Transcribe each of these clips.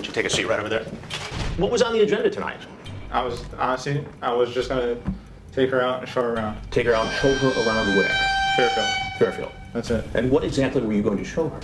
you take a seat right over there. What was on the agenda tonight? I was just gonna take her out and show her around. Take her out and show her around where? Fairfield. Fairfield. That's it. And what exactly were you going to show her?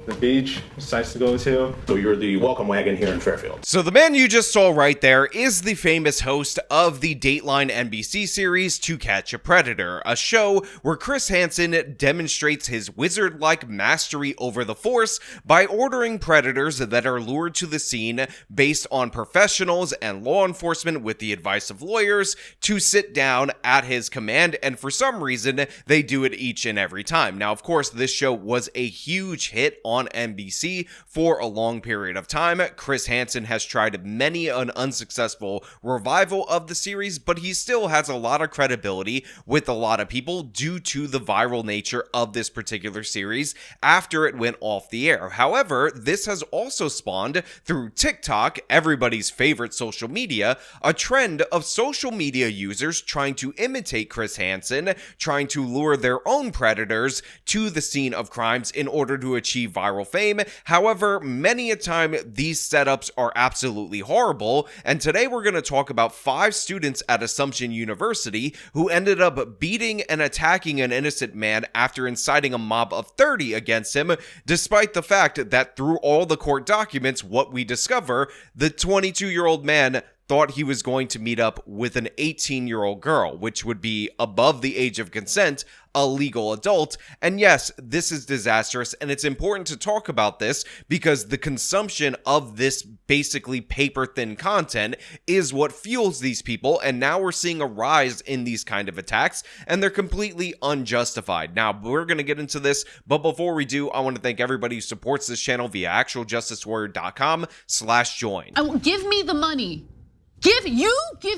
The beach, sites to go to. So you're the welcome wagon here in Fairfield. So the man you just saw right there is the famous host of the Dateline NBC series To Catch a Predator, a show where Chris Hansen demonstrates his wizard-like mastery over the force by ordering predators that are lured to the scene based on professionals and law enforcement with the advice of lawyers to sit down at his command, and for some reason they do it each and every time. Now, of course, this show was a huge hit on NBC for a long period of time. Chris Hansen has tried many an unsuccessful revival of the series, but he still has a lot of credibility with a lot of people due to the viral nature of this particular series after it went off the air. However, this has also spawned through TikTok, everybody's favorite social media, a trend of social media users trying to imitate Chris Hansen, trying to lure their own predators to the scene of crimes in order to achieve viral fame. However, many a time these setups are absolutely horrible, and today we're going to talk about 5 students at Assumption University who ended up beating and attacking an innocent man after inciting a mob of 30 against him, despite the fact that through all the court documents, what we discover, the 22-year-old man thought he was going to meet up with an 18-year-old girl, which would be above the age of consent, a legal adult. And yes, this is disastrous, and it's important to talk about this because the consumption of this basically paper-thin content is what fuels these people, and now we're seeing a rise in these kind of attacks, and they're completely unjustified. Now, we're going to get into this, but before we do, I want to thank everybody who supports this channel via actualjusticewarrior.com/join. Give me the money. Give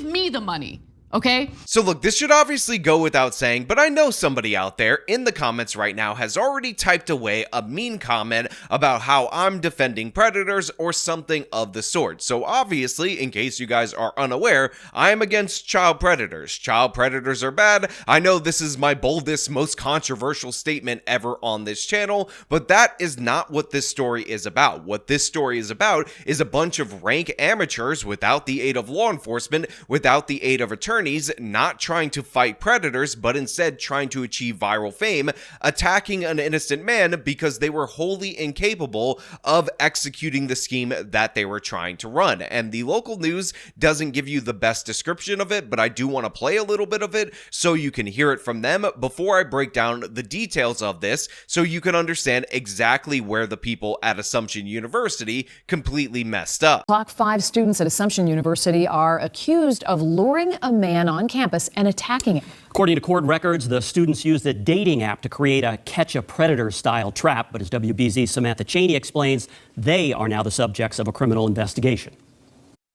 me the money, okay? So look, this should obviously go without saying, but I know somebody out there in the comments right now has already typed away a mean comment about how I'm defending predators or something of the sort. So obviously, in case you guys are unaware, I am against child predators. Child predators are bad. I know this is my boldest, most controversial statement ever on this channel, but that is not what this story is about. What this story is about is a bunch of rank amateurs without the aid of law enforcement, without the aid of attorneys, not trying to fight predators, but instead trying to achieve viral fame, attacking an innocent man because they were wholly incapable of executing the scheme that they were trying to run. And the local news doesn't give you the best description of it, but I do want to play a little bit of it so you can hear it from them before I break down the details of this so you can understand exactly where the people at Assumption University completely messed up. 5 students at Assumption University are accused of luring a man on campus and attacking him. According to court records, the students used a dating app to create a catch-a-predator-style trap, but as WBZ's Samantha Cheney explains, they are now the subjects of a criminal investigation.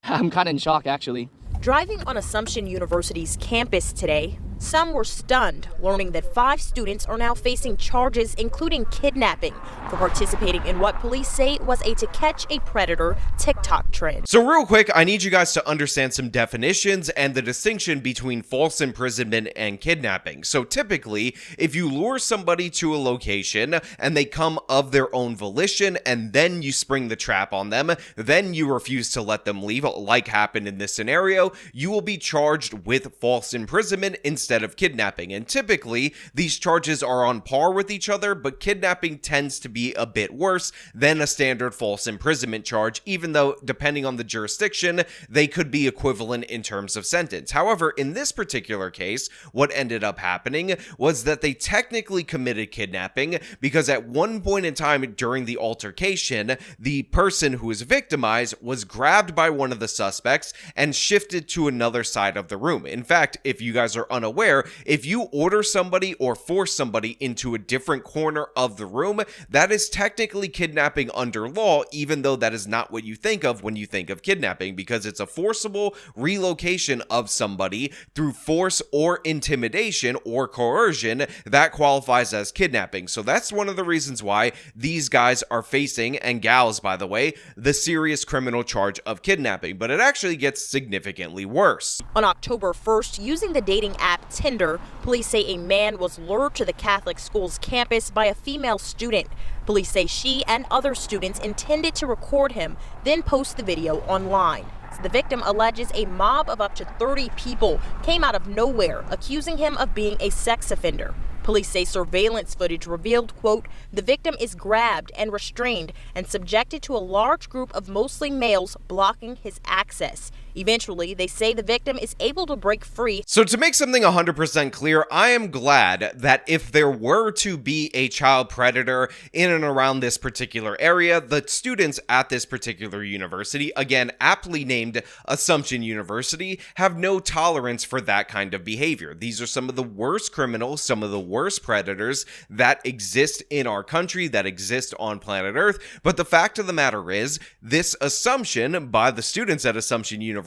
I'm kind of in shock, actually. Driving on Assumption University's campus today, some were stunned learning that 5 students are now facing charges including kidnapping for participating in what police say was a to catch a predator TikTok trend. So real quick, I need you guys to understand some definitions and the distinction between false imprisonment and kidnapping. So typically, if you lure somebody to a location and they come of their own volition and then you spring the trap on them, then you refuse to let them leave, like happened in this scenario, you will be charged with false imprisonment instead of kidnapping. And typically, these charges are on par with each other, but kidnapping tends to be a bit worse than a standard false imprisonment charge, even though, depending on the jurisdiction, they could be equivalent in terms of sentence. However, in this particular case, what ended up happening was that they technically committed kidnapping because at one point in time during the altercation, the person who was victimized was grabbed by one of the suspects and shifted to another side of the room. In fact, if you guys are unaware, if you order somebody or force somebody into a different corner of the room, that is technically kidnapping under law, even though that is not what you think of when you think of kidnapping, because it's a forcible relocation of somebody through force or intimidation or coercion that qualifies as kidnapping. So that's one of the reasons why these guys are facing, and gals by the way, the serious criminal charge of kidnapping, but it actually gets significantly worse. On October 1st, using the dating app Tinder. Police say a man was lured to the Catholic school's campus by a female student. Police say she and other students intended to record him, then post the video online. The victim alleges a mob of up to 30 people came out of nowhere, accusing him of being a sex offender. Police say surveillance footage revealed, quote, the victim is grabbed and restrained and subjected to a large group of mostly males blocking his access. Eventually, they say the victim is able to break free. So to make something 100% clear, I am glad that if there were to be a child predator in and around this particular area, the students at this particular university, again, aptly named Assumption University, have no tolerance for that kind of behavior. These are some of the worst criminals, some of the worst predators that exist in our country, that exist on planet Earth. But the fact of the matter is, this assumption by the students at Assumption University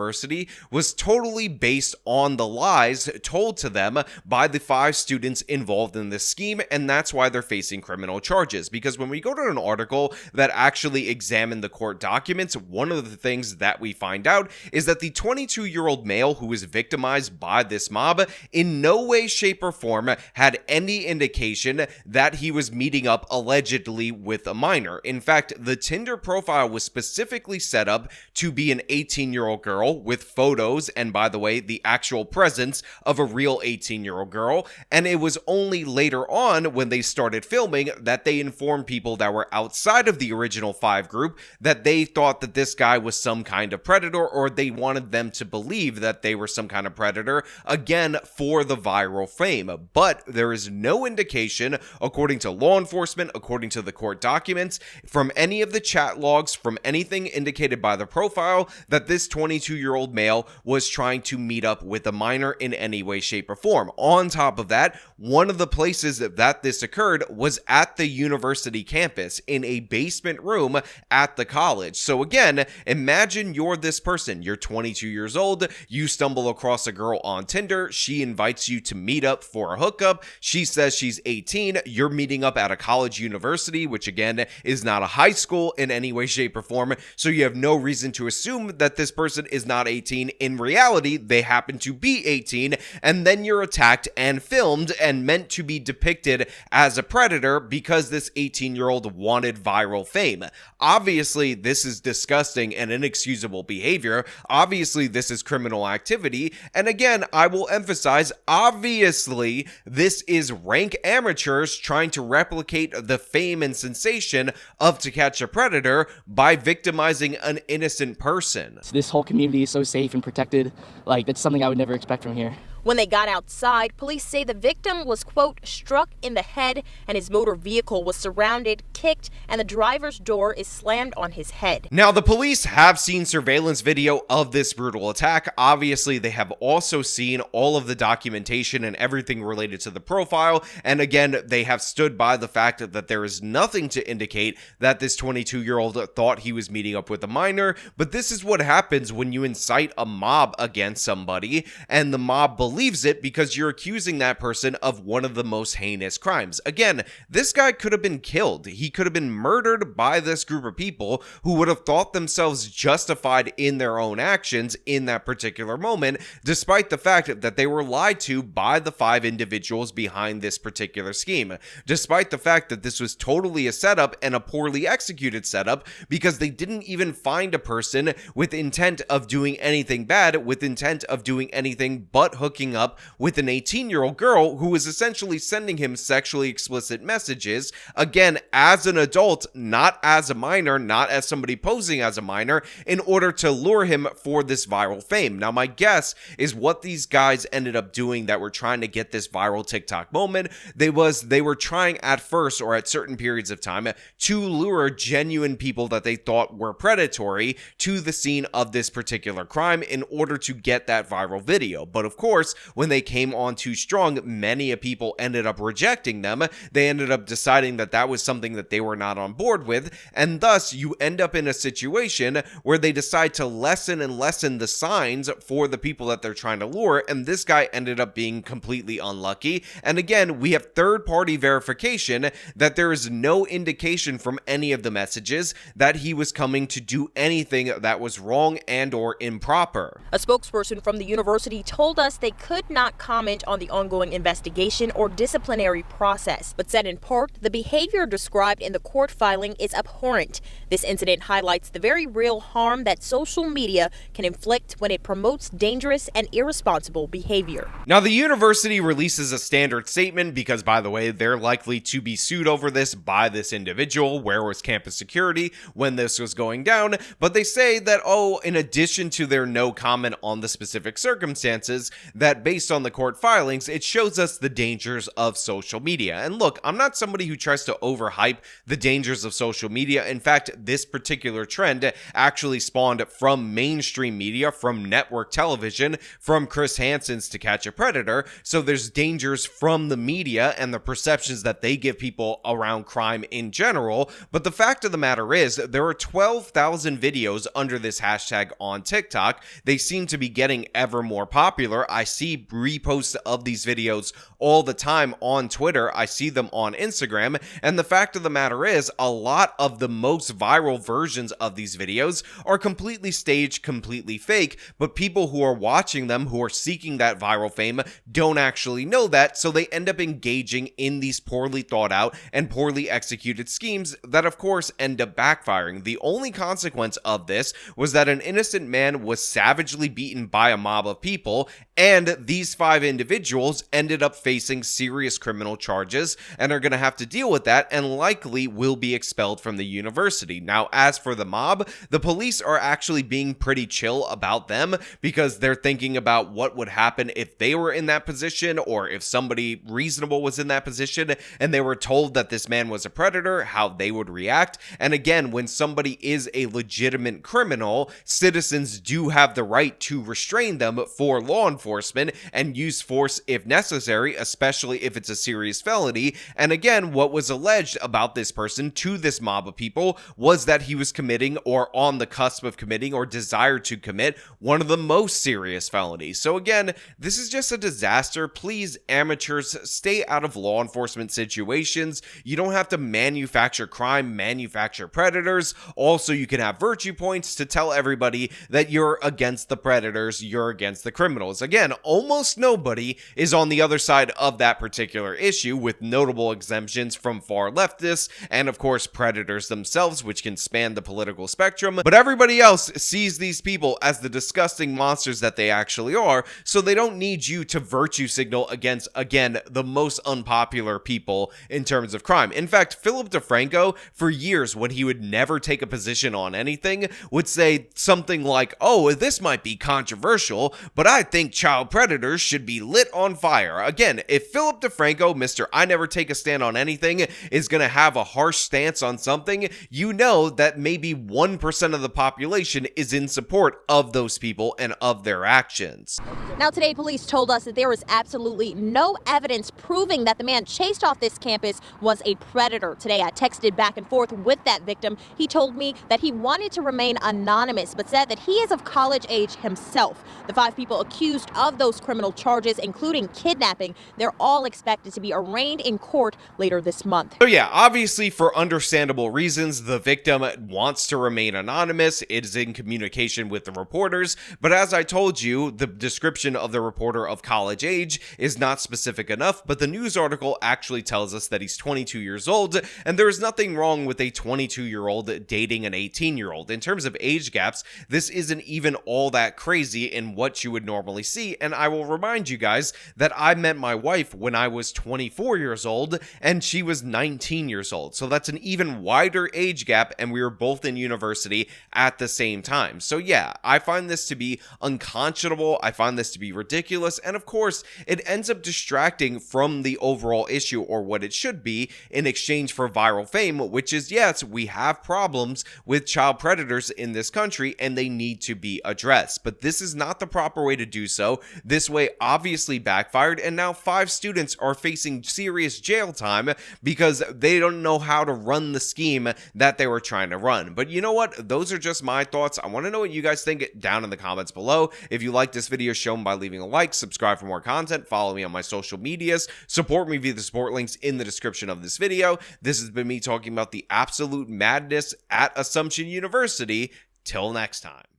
was totally based on the lies told to them by the 5 students involved in this scheme, and that's why they're facing criminal charges. Because when we go to an article that actually examined the court documents, one of the things that we find out is that the 22-year-old male who was victimized by this mob in no way, shape, or form had any indication that he was meeting up allegedly with a minor. In fact, the Tinder profile was specifically set up to be an 18-year-old girl with photos and, by the way, the actual presence of a real 18-year-old girl. And it was only later on when they started filming that they informed people that were outside of the original 5 group that they thought that this guy was some kind of predator, or they wanted them to believe that they were some kind of predator, again, for the viral fame. But there is no indication, according to law enforcement, according to the court documents, from any of the chat logs, from anything indicated by the profile, that this 22-year-old male was trying to meet up with a minor in any way, shape, or form. On top of that, one of the places that this occurred was at the university campus, in a basement room at the college. So again, imagine you're this person, you're 22 years old, you stumble across a girl on Tinder, she invites you to meet up for a hookup, she says she's 18, you're meeting up at a college university, which again is not a high school in any way, shape, or form, so you have no reason to assume that this person is not 18. In reality, they happen to be 18, and then you're attacked and filmed and meant to be depicted as a predator because this 18-year-old wanted viral fame. Obviously, this is disgusting and inexcusable behavior. Obviously, this is criminal activity. And again, I will emphasize, obviously, this is rank amateurs trying to replicate the fame and sensation of To Catch a Predator by victimizing an innocent person. This whole community is so safe and protected. Like, that's something I would never expect from here. When they got outside, police say the victim was, quote, struck in the head and his motor vehicle was surrounded, kicked, and the driver's door is slammed on his head. Now, the police have seen surveillance video of this brutal attack. Obviously, they have also seen all of the documentation and everything related to the profile. And again, they have stood by the fact that there is nothing to indicate that this 22-year-old thought he was meeting up with a minor. But this is what happens when you incite a mob against somebody, and the mob believes it because you're accusing that person of one of the most heinous crimes. Again, this guy could have been killed. He could have been murdered by this group of people who would have thought themselves justified in their own actions in that particular moment, despite the fact that they were lied to by the 5 individuals behind this particular scheme, despite the fact that this was totally a setup and a poorly executed setup, because they didn't even find a person with intent of doing anything bad, with intent of doing anything but hooking up with an 18-year-old girl who was essentially sending him sexually explicit messages, again, as an adult, not as a minor, not as somebody posing as a minor, in order to lure him for this viral fame. Now, my guess is what these guys ended up doing that were trying to get this viral TikTok moment, they were trying at first, or at certain periods of time, to lure genuine people that they thought were predatory to the scene of this particular crime in order to get that viral video. But of course, when they came on too strong, many people ended up rejecting them. They ended up deciding that that was something that they were not on board with, and thus you end up in a situation where they decide to lessen and lessen the signs for the people that they're trying to lure, and this guy ended up being completely unlucky. And again, we have third-party verification that there is no indication from any of the messages that he was coming to do anything that was wrong and or improper. A spokesperson from the university told us they could not comment on the ongoing investigation or disciplinary process, but said in part the behavior described in the court filing is abhorrent. This incident highlights the very real harm that social media can inflict when it promotes dangerous and irresponsible behavior. Now, the university releases a standard statement because, by the way, they're likely to be sued over this by this individual. Where was campus security when this was going down? But they say that, in addition to their no comment on the specific circumstances, that based on the court filings, it shows us the dangers of social media. And look, I'm not somebody who tries to overhype the dangers of social media. In fact, this particular trend actually spawned from mainstream media, from network television, from Chris Hansen's To Catch a Predator. So there's dangers from the media and the perceptions that they give people around crime in general. But the fact of the matter is, there are 12,000 videos under this hashtag on TikTok. They seem to be getting ever more popular. I see reposts of these videos all the time on Twitter. I see them on Instagram. And the fact of the matter is, a lot of the most viral versions of these videos are completely staged, completely fake, but people who are watching them, who are seeking that viral fame, don't actually know that, so they end up engaging in these poorly thought out and poorly executed schemes that, of course, end up backfiring. The only consequence of this was that an innocent man was savagely beaten by a mob of people, and these 5 individuals ended up facing serious criminal charges and are going to have to deal with that and likely will be expelled from the university. Now, as for the mob, the police are actually being pretty chill about them because they're thinking about what would happen if they were in that position, or if somebody reasonable was in that position and they were told that this man was a predator, how they would react. And again, when somebody is a legitimate criminal, citizens do have the right to restrain them for law enforcement and use force if necessary, especially if it's a serious felony. And again, what was alleged about this person to this mob of people was that he was committing, or on the cusp of committing, or desired to commit one of the most serious felonies. So again, this is just a disaster. Please, amateurs, stay out of law enforcement situations. You don't have to manufacture crime, manufacture predators. Also, you can have virtue points to tell everybody that you're against the predators, you're against the criminals. Again, almost nobody is on the other side of that particular issue, with notable exemptions from far leftists and, of course, predators themselves, which can span the political spectrum. But everybody else sees these people as the disgusting monsters that they actually are, so they don't need you to virtue signal against, again, the most unpopular people in terms of crime. In fact, Philip DeFranco, for years, when he would never take a position on anything, would say something like, this might be controversial, but I think child predators should be lit on fire. Again, if Philip DeFranco, Mr. I never take a stand on anything, is going to have a harsh stance on something, you know that maybe 1% of the population is in support of those people and of their actions. Now, today, police told us that there is absolutely no evidence proving that the man chased off this campus was a predator. Today, I texted back and forth with that victim. He told me that he wanted to remain anonymous, but said that he is of college age himself. The 5 people accused of those criminal charges, including kidnapping, they're all expected to be arraigned in court later this month. So yeah, obviously for understandable reasons, the victim wants to remain anonymous. It is in communication with the reporters, but as I told you, the description of the reporter of college age is not specific enough, but the news article actually tells us that he's 22 years old, and there is nothing wrong with a 22-year-old dating an 18-year-old. In terms of age gaps, this isn't even all that crazy in what you would normally see, and I will remind you guys that I met my wife when I was 24 years old, and she was 19 years old, so that's an even wider age gap, and we were both in university at the same time. So yeah, I find this to be unconscionable, I find this to be ridiculous, and of course, it ends up distracting from the overall issue, or what it should be, in exchange for viral fame, which is, yes, we have problems with child predators in this country, and they need to be addressed, but this is not the proper way to do so. This way obviously backfired, and now 5 students are facing serious jail time because they don't know how to run the scheme that they were trying to run. But you know what? Those are just my thoughts. I want to know what you guys think down in the comments below. If you like this video, show them by leaving a like, subscribe for more content, follow me on my social medias, support me via the support links in the description of this video. This has been me talking about the absolute madness at Assumption University. Till next time.